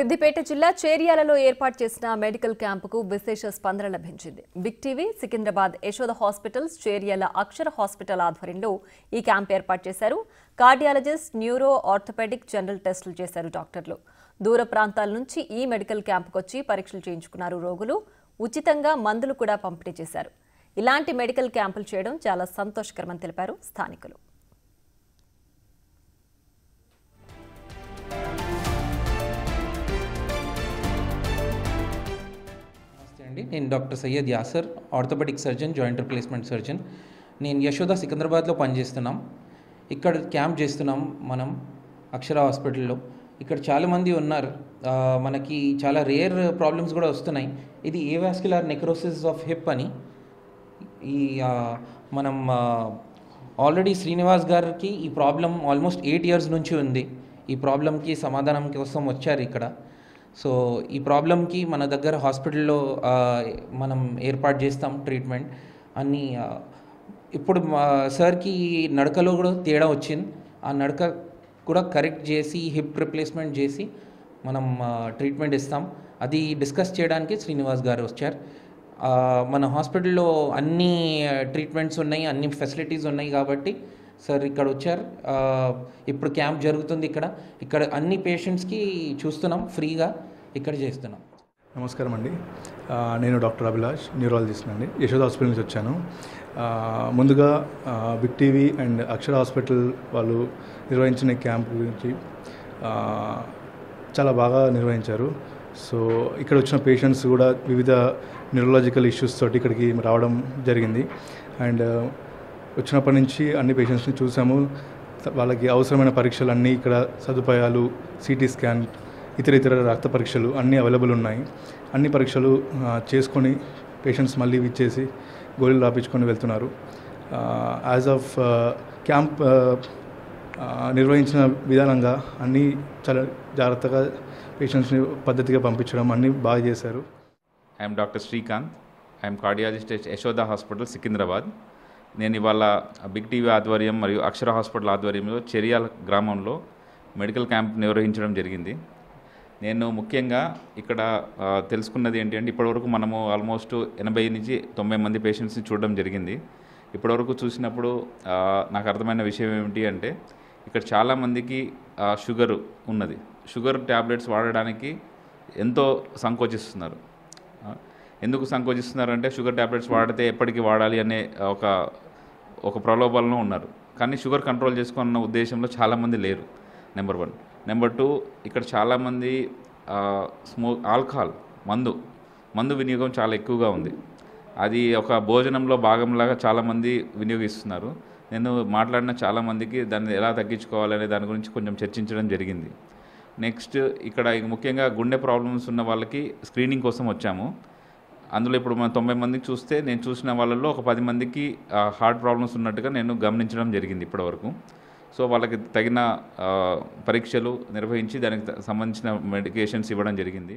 సిద్దిపేట జిల్లా చేర్యాలలో ఏర్పాటు చేసిన మెడికల్ క్యాంపుకు విశేష స్పందన లభించింది. Big TV, Secunderabad Yashoda hospitals, Cheryala Akshara hospital ఆధ్వర్యంలో ఈ క్యాంప్ ఏర్పాటు చేశారు. కార్డియాలజిస్ట్, న్యూరో, ఆర్థోపెడిక్, జనరల్ టెస్టులు చేశారు డాక్టర్లు. దూర ప్రాంతాల నుంచి ఈ మెడికల్ క్యాంపుకు వచ్చి పరీక్షలు చేయించుకున్నారు రోగులు. ఉచితంగా మందులు కూడా పంపిణీ చేశారు. ఇలాంటి మెడికల్ క్యాంపులు చేయడం చాలా సంతోషకరమని తెలిపారు స్థానికులు. నేను doctor Syed Yasar, orthopedic surgeon, joint replacement surgeon. నేను యశోద సికింద్రాబాద్లో పనిచేస్తున్నాం. ఇక్కడ క్యాంప్ చేస్తున్నాం మనం అక్షర హాస్పిటల్లో. ఇక్కడ చాలామంది ఉన్నారు. మనకి చాలా రేర్ ప్రాబ్లమ్స్ కూడా వస్తున్నాయి. ఇది ఏవాస్క్యులర్ నెక్రోసిస్ ఆఫ్ హిప్ అని. ఈ మనం ఆల్రెడీ శ్రీనివాస్ గారికి ఈ ప్రాబ్లం ఆల్మోస్ట్ 8 years నుంచి ఉంది. ఈ ప్రాబ్లంకి సమాధానం కోసం వచ్చారు ఇక్కడ. సో ఈ ప్రాబ్లంకి మన దగ్గర హాస్పిటల్లో మనం ఏర్పాటు చేస్తాం ట్రీట్మెంట్ అన్నీ. ఇప్పుడు సార్కి నడకలో కూడా తేడా వచ్చింది. ఆ నడక కూడా కరెక్ట్ చేసి హిప్ రిప్లేస్మెంట్ చేసి మనం ట్రీట్మెంట్ ఇస్తాం. అది డిస్కస్ చేయడానికి శ్రీనివాస్ గారు వచ్చారు. మన హాస్పిటల్లో అన్ని ట్రీట్మెంట్స్ ఉన్నాయి, అన్ని ఫెసిలిటీస్ ఉన్నాయి కాబట్టి సార్ ఇక్కడ వచ్చారు. ఇప్పుడు క్యాంప్ జరుగుతుంది ఇక్కడ అన్ని పేషెంట్స్కి చూస్తున్నాం, ఫ్రీగా ఇక్కడ చేస్తున్నాం. నమస్కారం అండి, నేను డాక్టర్ అభిలాష్, న్యూరాలజిస్ట్ అండి. యశోద హాస్పిటల్ నుంచి వచ్చాను. ముందుగా big TV and Akshara hospital వాళ్ళు నిర్వహించిన క్యాంప్ గురించి చాలా బాగా నిర్వహించారు. సో ఇక్కడ వచ్చిన పేషెంట్స్ కూడా వివిధ న్యూరలాజికల్ ఇష్యూస్ తోటి ఇక్కడికి రావడం జరిగింది. అండ్ వచ్చినప్పటి నుంచి అన్ని పేషెంట్స్ని చూసాము. వాళ్ళకి అవసరమైన పరీక్షలు అన్నీ ఇక్కడ సదుపాయాలు, సిటీ స్కాన్, ఇతర రక్త పరీక్షలు అన్నీ అవైలబుల్ ఉన్నాయి. అన్ని పరీక్షలు చేసుకొని పేషెంట్స్ మళ్ళీ ఇచ్చేసి గోళీలు రాపించుకొని వెళ్తున్నారు. యాజ్ ఆఫ్ క్యాంప్ నిర్వహించిన విధానంగా అన్నీ చాలా జాగ్రత్తగా పేషెంట్స్ని పద్ధతిగా పంపించడం అన్నీ బాగా చేశారు. I'm doctor Srikanth. I'm cardiologist at Yashoda hospital, Secunderabad. నేను ఇవాళ బిగ్ టీవీ ఆధ్వర్యం మరియు అక్షర హాస్పిటల్ ఆధ్వర్యంలో చేర్యాల గ్రామంలో మెడికల్ క్యాంప్ నిర్వహించడం జరిగింది. నేను ముఖ్యంగా ఇక్కడ తెలుసుకున్నది ఏంటంటే, ఇప్పటివరకు మనము ఆల్మోస్ట్ 80 నుంచి 90 మంది పేషెంట్స్ని చూడడం జరిగింది. ఇప్పటివరకు చూసినప్పుడు నాకు అర్థమైన విషయం ఏమిటి అంటే, ఇక్కడ చాలామందికి షుగర్ ఉన్నది. షుగర్ ట్యాబ్లెట్స్ వాడడానికి ఎంతో సంకోచిస్తున్నారు. ఎందుకు సంకోచిస్తున్నారంటే, షుగర్ ట్యాబ్లెట్స్ వాడితే ఎప్పటికీ వాడాలి అనే ఒక ప్రలోభంలో ఉన్నారు. కానీ షుగర్ కంట్రోల్ చేసుకున్న ఉద్దేశంలో చాలామంది లేరు. నెంబర్ 1. నెంబర్ 2, ఇక్కడ చాలామంది ఆల్కహాల్, మందు వినియోగం చాలా ఎక్కువగా ఉంది. అది ఒక భోజనంలో భాగంలాగా చాలామంది వినియోగిస్తున్నారు. నేను మాట్లాడిన చాలామందికి దాన్ని ఎలా తగ్గించుకోవాలనే దాని గురించి కొంచెం చర్చించడం జరిగింది. నెక్స్ట్, ఇక్కడ ముఖ్యంగా గుండె ప్రాబ్లమ్స్ ఉన్న వాళ్ళకి స్క్రీనింగ్ కోసం వచ్చాము. అందులో ఇప్పుడు మనం 90 మందికి చూస్తే, నేను చూసిన వాళ్ళల్లో ఒక 10 మందికి హార్ట్ ప్రాబ్లమ్స్ ఉన్నట్టుగా నేను గమనించడం జరిగింది ఇప్పటివరకు. సో వాళ్ళకి తగిన పరీక్షలు నిర్వహించి దానికి సంబంధించిన మెడికేషన్స్ ఇవ్వడం జరిగింది.